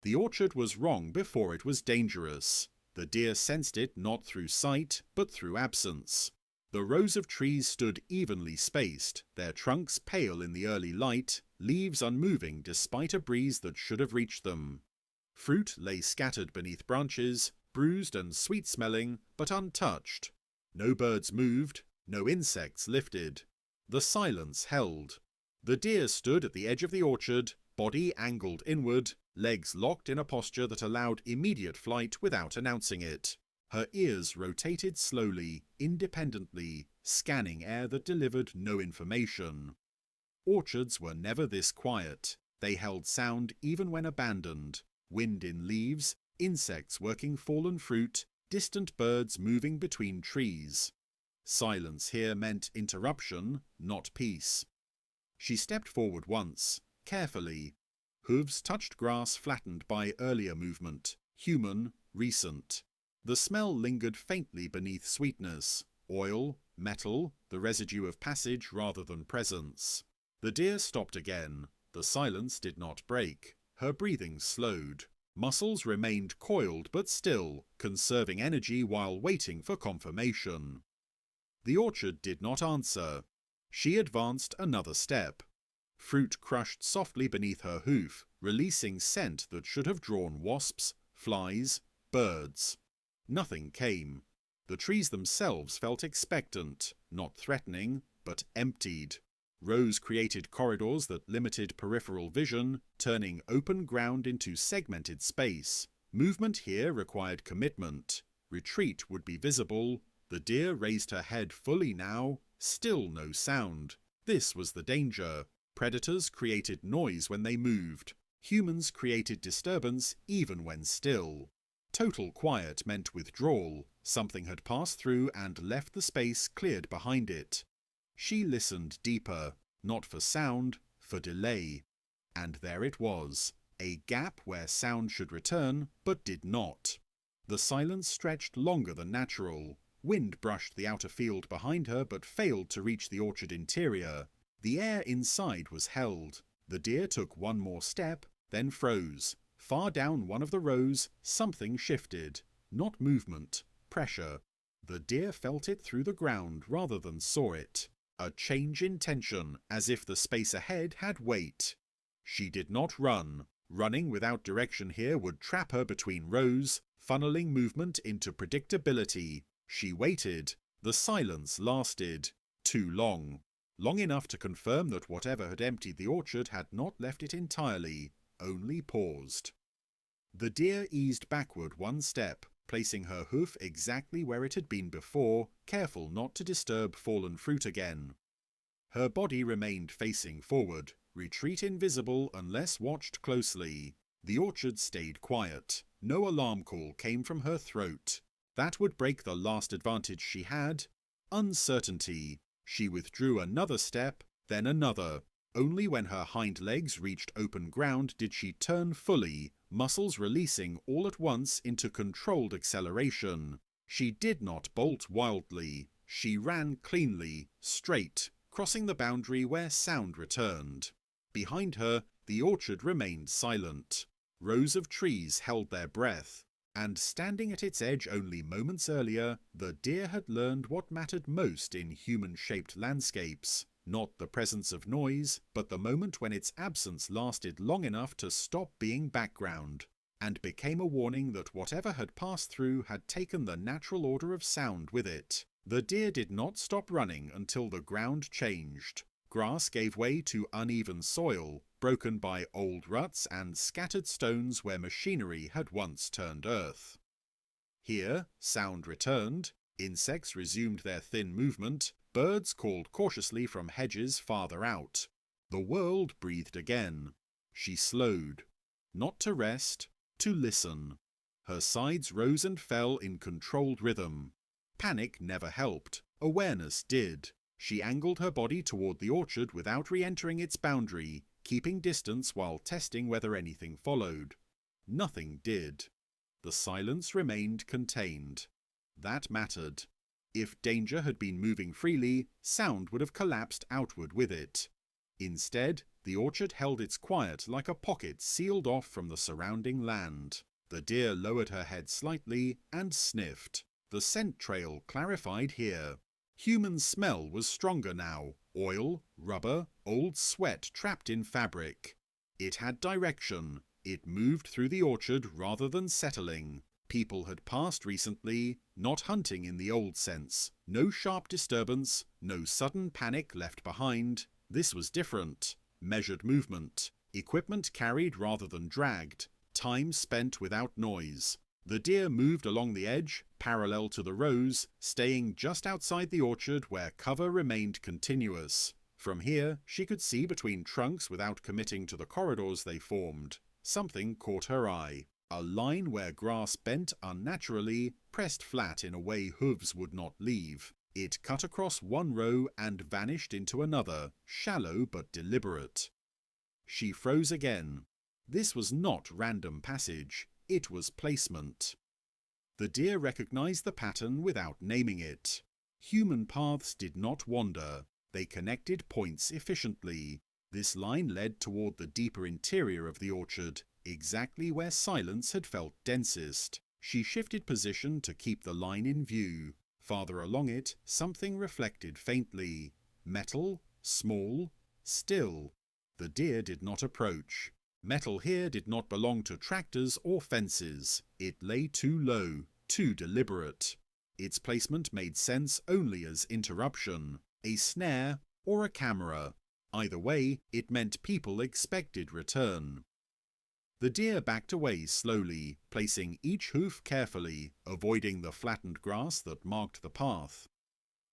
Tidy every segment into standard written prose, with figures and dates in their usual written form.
The orchard was wrong before it was dangerous. The deer sensed it not through sight, but through absence. The rows of trees stood evenly spaced, their trunks pale in the early light, leaves unmoving despite a breeze that should have reached them. Fruit lay scattered beneath branches, bruised and sweet-smelling, but untouched. No birds moved, no insects lifted. The silence held. The deer stood at the edge of the orchard, body angled inward, legs locked in a posture that allowed immediate flight without announcing it. Her ears rotated slowly, independently, scanning air that delivered no information. Orchards were never this quiet. They held sound even when abandoned. Wind in leaves, insects working fallen fruit, distant birds moving between trees. Silence here meant interruption, not peace. She stepped forward once, carefully. Hooves touched grass flattened by earlier movement, human, recent. The smell lingered faintly beneath sweetness, oil, metal, the residue of passage rather than presence. The deer stopped again. The silence did not break. Her breathing slowed. Muscles remained coiled but still, conserving energy while waiting for confirmation. The orchard did not answer. She advanced another step. Fruit crushed softly beneath her hoof, releasing scent that should have drawn wasps, flies, birds. Nothing came. The trees themselves felt expectant, not threatening, but emptied. Rows created corridors that limited peripheral vision, turning open ground into segmented space. Movement here required commitment. Retreat would be visible. The deer raised her head fully now, still no sound. This was the danger. Predators created noise when they moved. Humans created disturbance even when still. Total quiet meant withdrawal. Something had passed through and left the space cleared behind it. She listened deeper, not for sound, for delay. And there it was, a gap where sound should return, but did not. The silence stretched longer than natural. Wind brushed the outer field behind her but failed to reach the orchard interior. The air inside was held. The deer took one more step, then froze. Far down one of the rows, something shifted. Not movement, pressure. The deer felt it through the ground rather than saw it. A change in tension, as if the space ahead had weight. She did not run. Running without direction here would trap her between rows, funneling movement into predictability. She waited. The silence lasted. Too long. Long enough to confirm that whatever had emptied the orchard had not left it entirely, only paused. The deer eased backward one step, placing her hoof exactly where it had been before, careful not to disturb fallen fruit again. Her body remained facing forward, retreat invisible unless watched closely. The orchard stayed quiet. No alarm call came from her throat. That would break the last advantage she had. Uncertainty. She withdrew another step, then another. Only when her hind legs reached open ground did she turn fully, muscles releasing all at once into controlled acceleration. She did not bolt wildly. She ran cleanly, straight, crossing the boundary where sound returned. Behind her, the orchard remained silent. Rows of trees held their breath. And standing at its edge only moments earlier, the deer had learned what mattered most in human-shaped landscapes. Not the presence of noise, but the moment when its absence lasted long enough to stop being background, and became a warning that whatever had passed through had taken the natural order of sound with it. The deer did not stop running until the ground changed. Grass gave way to uneven soil, broken by old ruts and scattered stones where machinery had once turned earth. Here, sound returned, insects resumed their thin movement, birds called cautiously from hedges farther out. The world breathed again. She slowed, not to rest, to listen. Her sides rose and fell in controlled rhythm. Panic never helped. Awareness did. She angled her body toward the orchard without re-entering its boundary, keeping distance while testing whether anything followed. Nothing did. The silence remained contained. That mattered. If danger had been moving freely, sound would have collapsed outward with it. Instead, the orchard held its quiet like a pocket sealed off from the surrounding land. The deer lowered her head slightly and sniffed. The scent trail clarified here. Human smell was stronger now. Oil, rubber, old sweat trapped in fabric. It had direction. It moved through the orchard rather than settling. People had passed recently, not hunting in the old sense. No sharp disturbance, no sudden panic left behind. This was different. Measured movement. Equipment carried rather than dragged. Time spent without noise. The deer moved along the edge, parallel to the rows, staying just outside the orchard where cover remained continuous. From here, she could see between trunks without committing to the corridors they formed. Something caught her eye. A line where grass bent unnaturally, pressed flat in a way hooves would not leave. It cut across one row and vanished into another, shallow but deliberate. She froze again. This was not random passage. It was placement. The deer recognized the pattern without naming it. Human paths did not wander. They connected points efficiently. This line led toward the deeper interior of the orchard, exactly where silence had felt densest. She shifted position to keep the line in view. Farther along it, something reflected faintly. Metal, small, still. The deer did not approach. Metal here did not belong to tractors or fences. It lay too low, too deliberate. Its placement made sense only as interruption, a snare or a camera. Either way, it meant people expected return. The deer backed away slowly, placing each hoof carefully, avoiding the flattened grass that marked the path.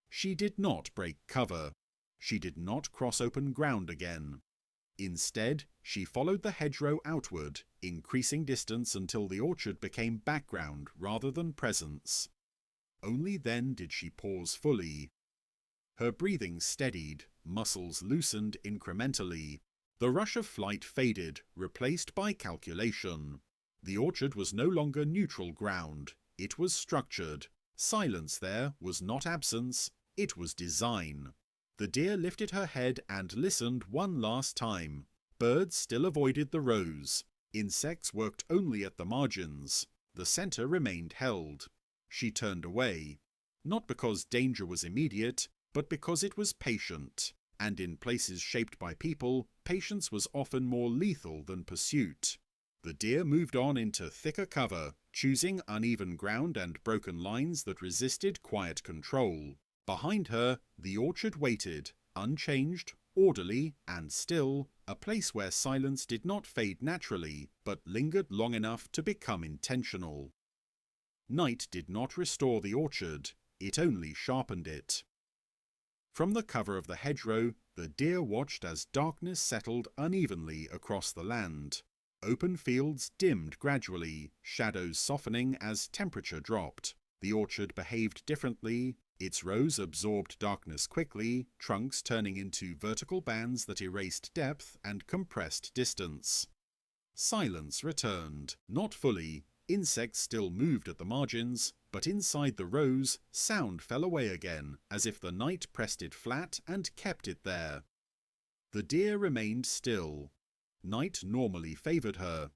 She did not break cover. She did not cross open ground again. Instead, she followed the hedgerow outward, increasing distance until the orchard became background rather than presence. Only then did she pause fully. Her breathing steadied, muscles loosened incrementally. The rush of flight faded, replaced by calculation. The orchard was no longer neutral ground. It was structured. Silence there was not absence, it was design. The deer lifted her head and listened one last time. Birds still avoided the rows. Insects worked only at the margins. The center remained held. She turned away. Not because danger was immediate, but because it was patient. And in places shaped by people, patience was often more lethal than pursuit. The deer moved on into thicker cover, choosing uneven ground and broken lines that resisted quiet control. Behind her, the orchard waited, unchanged, orderly, and still, a place where silence did not fade naturally, but lingered long enough to become intentional. Night did not restore the orchard, it only sharpened it. From the cover of the hedgerow, the deer watched as darkness settled unevenly across the land. Open fields dimmed gradually, shadows softening as temperature dropped. The orchard behaved differently. Its rows absorbed darkness quickly, trunks turning into vertical bands that erased depth and compressed distance. Silence returned, not fully. Insects still moved at the margins, but inside the rows, sound fell away again, as if the night pressed it flat and kept it there. The deer remained still. Night normally favored her.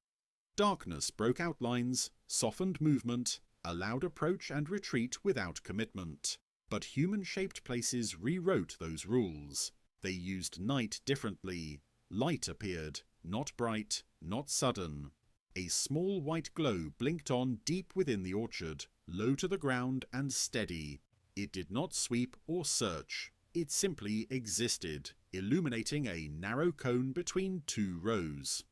Darkness broke outlines, softened movement, allowed approach and retreat without commitment. But human-shaped places rewrote those rules. They used night differently. Light appeared, not bright, not sudden. A small white glow blinked on deep within the orchard, low to the ground and steady. It did not sweep or search. It simply existed, illuminating a narrow cone between two rows.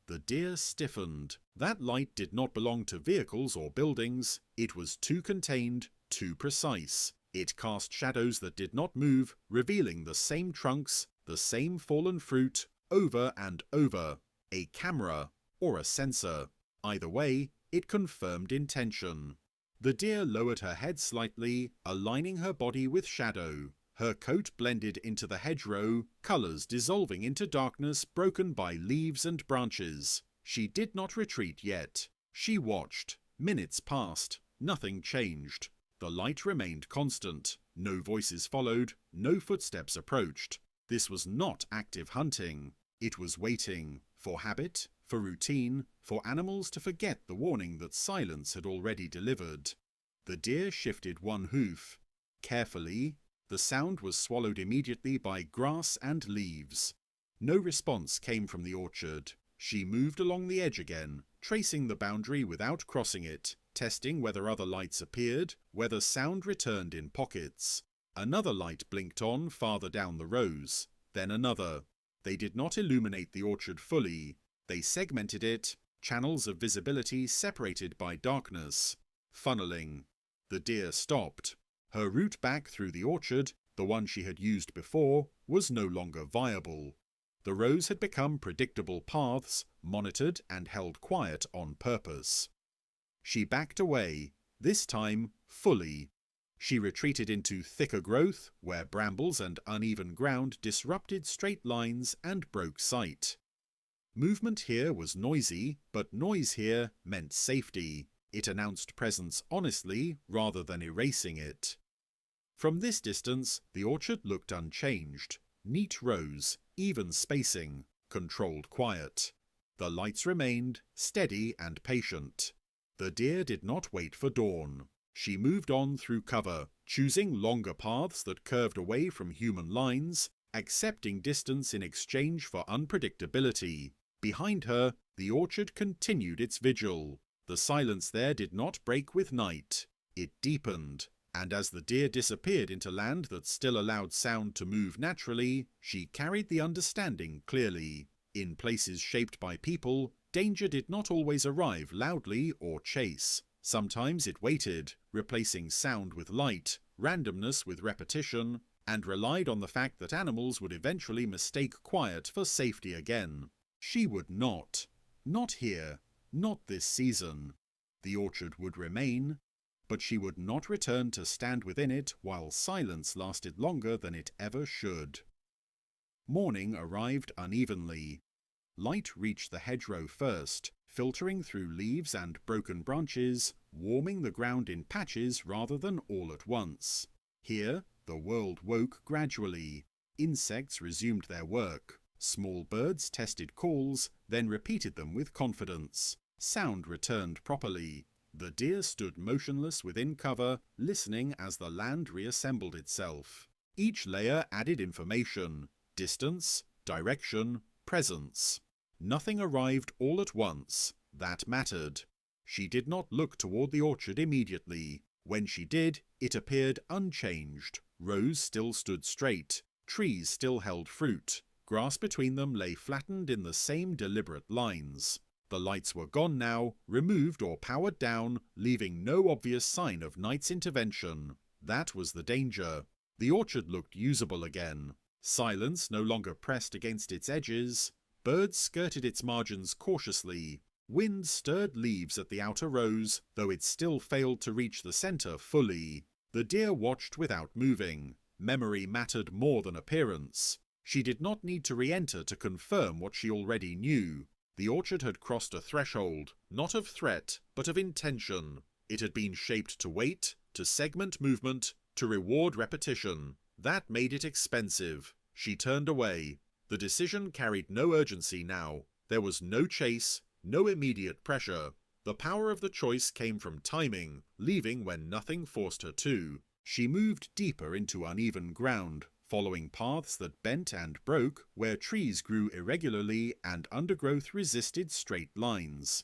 The deer stiffened. That light did not belong to vehicles or buildings. It was too contained, too precise. It cast shadows that did not move, revealing the same trunks, the same fallen fruit, over and over. A camera, or a sensor. Either way, it confirmed intention. The deer lowered her head slightly, aligning her body with shadow. Her coat blended into the hedgerow, colours dissolving into darkness broken by leaves and branches. She did not retreat yet. She watched. Minutes passed. Nothing changed. The light remained constant. No voices followed. No footsteps approached. This was not active hunting. It was waiting, for habit, for routine, for animals to forget the warning that silence had already delivered. The deer shifted one hoof. Carefully, the sound was swallowed immediately by grass and leaves. No response came from the orchard. She moved along the edge again, tracing the boundary without crossing it, testing whether other lights appeared, whether sound returned in pockets. Another light blinked on farther down the rows, then another. They did not illuminate the orchard fully. They segmented it, channels of visibility separated by darkness. Funneling. The deer stopped. Her route back through the orchard, the one she had used before, was no longer viable. The rows had become predictable paths, monitored and held quiet on purpose. She backed away, this time fully. She retreated into thicker growth, where brambles and uneven ground disrupted straight lines and broke sight. Movement here was noisy, but noise here meant safety. It announced presence honestly, rather than erasing it. From this distance, the orchard looked unchanged. Neat rows, even spacing, controlled quiet. The lights remained, steady and patient. The deer did not wait for dawn. She moved on through cover, choosing longer paths that curved away from human lines, accepting distance in exchange for unpredictability. Behind her, the orchard continued its vigil. The silence there did not break with night. It deepened, and as the deer disappeared into land that still allowed sound to move naturally, she carried the understanding clearly. In places shaped by people, danger did not always arrive loudly or chase. Sometimes it waited, replacing sound with light, randomness with repetition, and relied on the fact that animals would eventually mistake quiet for safety again. She would not. Not here. Not this season. The orchard would remain, but she would not return to stand within it while silence lasted longer than it ever should. Morning arrived unevenly. Light reached the hedgerow first, filtering through leaves and broken branches, warming the ground in patches rather than all at once. Here, the world woke gradually. Insects resumed their work. Small birds tested calls, then repeated them with confidence. Sound returned properly. The deer stood motionless within cover, listening as the land reassembled itself. Each layer added information: distance, direction, presence. Nothing arrived all at once. That mattered. She did not look toward the orchard immediately. When she did, it appeared unchanged. Rows still stood straight. Trees still held fruit. Grass between them lay flattened in the same deliberate lines. The lights were gone now, removed or powered down, leaving no obvious sign of night's intervention. That was the danger. The orchard looked usable again. Silence no longer pressed against its edges. Birds skirted its margins cautiously. Wind stirred leaves at the outer rows, though it still failed to reach the center fully. The deer watched without moving. Memory mattered more than appearance. She did not need to re-enter to confirm what she already knew. The orchard had crossed a threshold, not of threat, but of intention. It had been shaped to wait, to segment movement, to reward repetition. That made it expensive. She turned away. The decision carried no urgency now. There was no chase, no immediate pressure. The power of the choice came from timing, leaving when nothing forced her to. She moved deeper into uneven ground, following paths that bent and broke where trees grew irregularly and undergrowth resisted straight lines.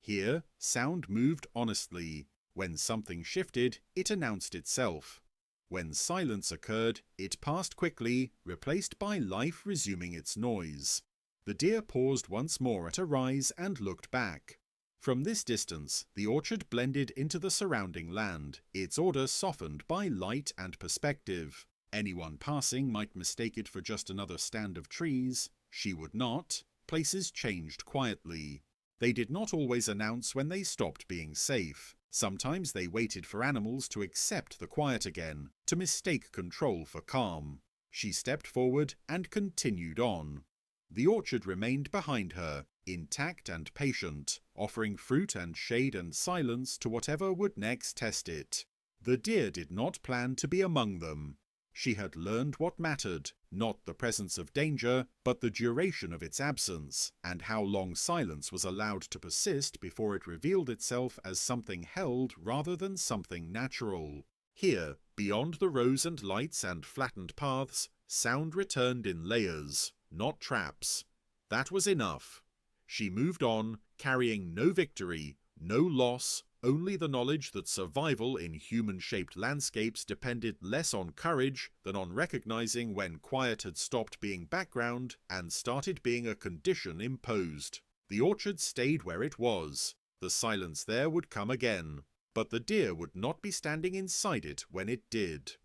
Here, sound moved honestly. When something shifted, it announced itself. When silence occurred, it passed quickly, replaced by life resuming its noise. The deer paused once more at a rise and looked back. From this distance, the orchard blended into the surrounding land, its order softened by light and perspective. Anyone passing might mistake it for just another stand of trees. She would not. Places changed quietly. They did not always announce when they stopped being safe. Sometimes they waited for animals to accept the quiet again, to mistake control for calm. She stepped forward and continued on. The orchard remained behind her, intact and patient, offering fruit and shade and silence to whatever would next test it. The deer did not plan to be among them. She had learned what mattered, not the presence of danger, but the duration of its absence, and how long silence was allowed to persist before it revealed itself as something held rather than something natural. Here, beyond the rows and lights and flattened paths, sound returned in layers, not traps. That was enough. She moved on, carrying no victory, no loss, only the knowledge that survival in human-shaped landscapes depended less on courage than on recognizing when quiet had stopped being background and started being a condition imposed. The orchard stayed where it was. The silence there would come again, but the deer would not be standing inside it when it did.